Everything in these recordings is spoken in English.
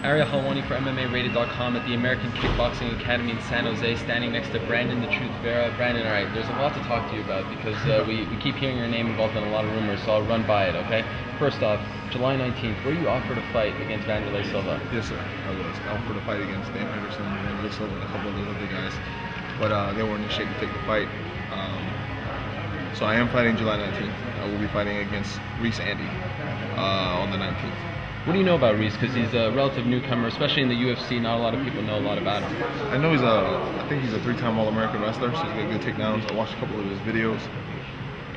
Ariel Halwani for mmarated.com at the American Kickboxing Academy in San Jose, standing next to Brandon the Truth Vera. Brandon, all right, there's a lot to talk to you about because we keep hearing your name involved in a lot of rumors, so I'll run by it, okay? First off, July 19th, were you offered a fight against Vanderlei Silva? Yes, sir. I was offered a fight against Dan Henderson, Vanderlei Silva, and a couple of those other guys, but they weren't in shape to take the fight. So I am fighting July 19th. I will be fighting against Reese Andy on the 19th. What do you know about Reese? Because he's a relative newcomer, especially in the UFC. Not a lot of people know a lot about him. I know I think he's a 3-time All-American wrestler, so he's got good takedowns. I watched a couple of his videos.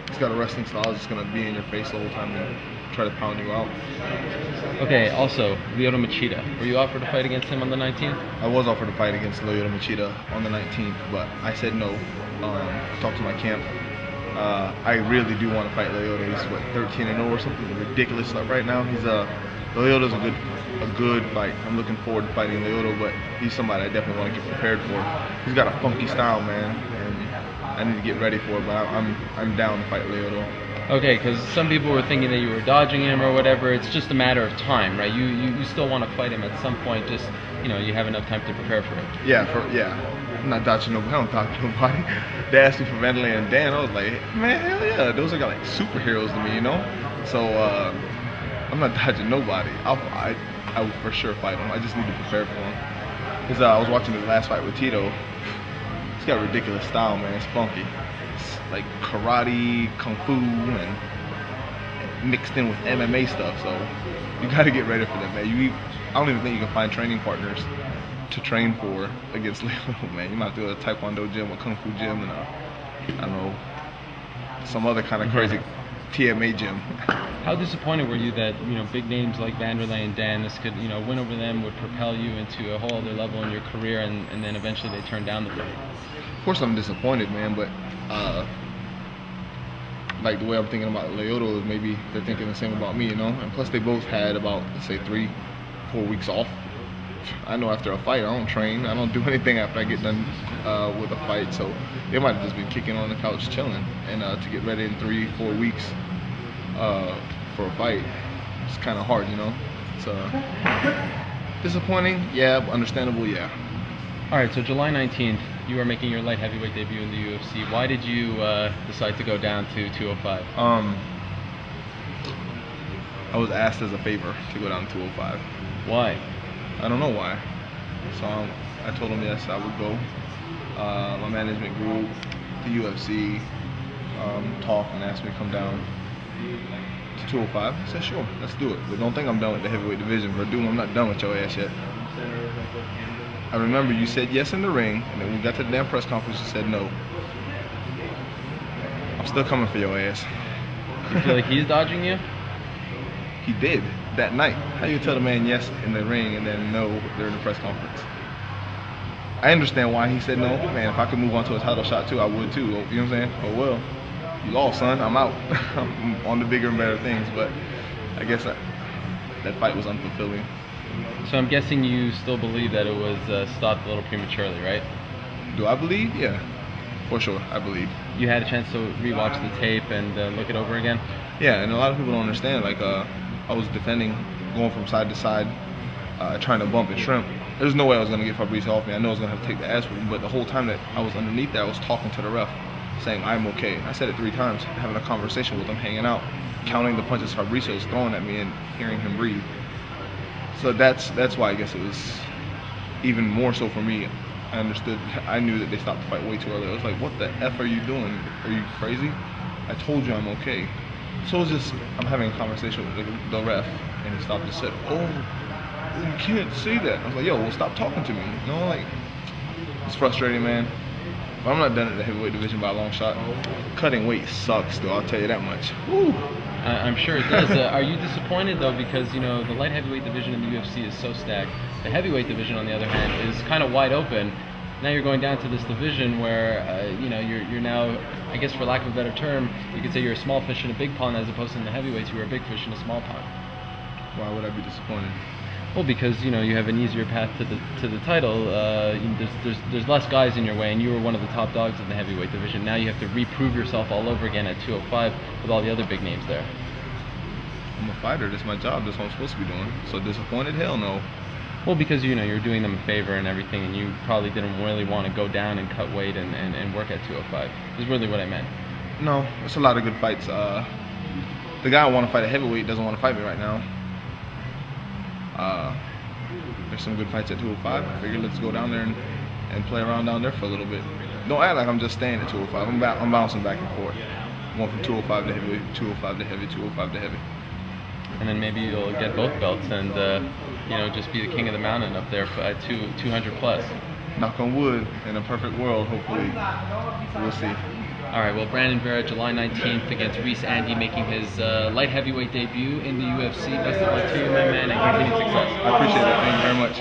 He's got a wrestling style that's just going to be in your face the whole time and try to pound you out. Okay, also, Lyoto Machida. Were you offered a fight against him on the 19th? I was offered a fight against Lyoto Machida on the 19th, but I said no. I talked to my camp. I really do want to fight Lyoto. He's what, 13-0 or something ridiculous like right now. Lyoto's a good fight. I'm looking forward to fighting Lyoto, but he's somebody I definitely want to get prepared for. He's got a funky style, man, and I need to get ready for it. But I'm down to fight Lyoto. Okay, because some people were thinking that you were dodging him or whatever. It's just a matter of time, right? You still want to fight him at some point. Just you have enough time to prepare for it. Yeah, I'm not dodging nobody. I don't dodge nobody. They asked me for Vanderlei and Dan. I was like, man, hell yeah, those are like superheroes to me, So I'm not dodging nobody. I will for sure fight him. I just need to prepare for him. Because I was watching his last fight with Tito. He's got a ridiculous style, man. It's funky. It's like karate, kung fu, and mixed in with MMA stuff. So you got to get ready for that, man. I don't even think you can find training partners to train for against Lyoto, man. You might have to go to a Taekwondo gym, a Kung Fu gym, and I don't know, some other kind of crazy TMA gym. How disappointed were you that big names like Vanderlei and Dan, this could win over them would propel you into a whole other level in your career, and then eventually they turned down the fight? Of course I'm disappointed, man, but like the way I'm thinking about Lyoto is maybe they're thinking the same about me, And plus they both had about, let's say, 3-4 weeks off. I know after a fight I don't train. I don't do anything after I get done with a fight. So they might have just been kicking on the couch chilling. And to get ready in 3-4 weeks for a fight, it's kind of hard, It's disappointing, yeah, but understandable, yeah. All right, so July 19th, you are making your light heavyweight debut in the UFC. Why did you decide to go down to 205? I was asked as a favor to go down to 205. Why? I don't know why. So I told him yes, I would go. My management group, the UFC, talked and asked me to come down to 205. I said, sure, let's do it. But don't think I'm done with the heavyweight division. I'm not done with your ass yet. I remember you said yes in the ring, and then when we got to the damn press conference, you said no. I'm still coming for your ass. You feel like he's dodging you? He did that night. How you tell the man yes in the ring and then no during the press conference? I understand why he said no. Man, if I could move on to a title shot too, I would too. You know what I'm saying? Oh well, you lost, son. I'm out. I'm on the bigger and better things. But I guess that fight was unfulfilling. So I'm guessing you still believe that it was stopped a little prematurely, right? Do I believe? Yeah, for sure, I believe. You had a chance to rewatch the tape and look it over again? Yeah, and a lot of people don't understand. Like, I was defending, going from side to side, trying to bump and shrimp. There's no way I was going to get Fabrice off me. I know I was going to have to take the ass with him, but the whole time that I was underneath there, I was talking to the ref, saying, I'm okay. I said it 3 times, having a conversation with him, hanging out, counting the punches Fabrice was throwing at me and hearing him breathe. So that's why I guess it was even more so for me. I knew that they stopped the fight way too early. I was like, what the F are you doing? Are you crazy? I told you I'm okay. So it's just, I'm having a conversation with the ref, and he stopped and said, oh, you can't say that. I was like, yo, well, stop talking to me. Like, it's frustrating, man. But I'm not done at the heavyweight division by a long shot. Cutting weight sucks, though, I'll tell you that much. Woo. I'm sure it does. Are you disappointed, though, because, the light heavyweight division in the UFC is so stacked. The heavyweight division, on the other hand, is kind of wide open. Now you're going down to this division where, you're now, I guess for lack of a better term, you could say you're a small fish in a big pond, as opposed to in the heavyweights, you were a big fish in a small pond. Why would I be disappointed? Well, because you have an easier path to the title. There's less guys in your way, and you were one of the top dogs in the heavyweight division. Now you have to reprove yourself all over again at 205 with all the other big names there. I'm a fighter. That's my job. That's what I'm supposed to be doing. So disappointed? Hell no. Well, because you're doing them a favor and everything, and you probably didn't really want to go down and cut weight and work at 205. Is really what I meant. No, it's a lot of good fights. The guy I want to fight at heavyweight doesn't want to fight me right now. There's some good fights at 205. I figured let's go down there and play around down there for a little bit. Don't act like I'm just staying at 205. I'm bouncing back and forth. Going from 205 to heavyweight, 205 to heavy, 205 to heavy. And then maybe you'll get both belts and just be the king of the mountain up there at 200 plus. Knock on wood. In a perfect world, hopefully. We'll see. All right, well, Brandon Vera, July 19th against Reese Andy, making his light heavyweight debut in the UFC. Best of luck to you, my man, and continued success. I appreciate it. Thank you very much.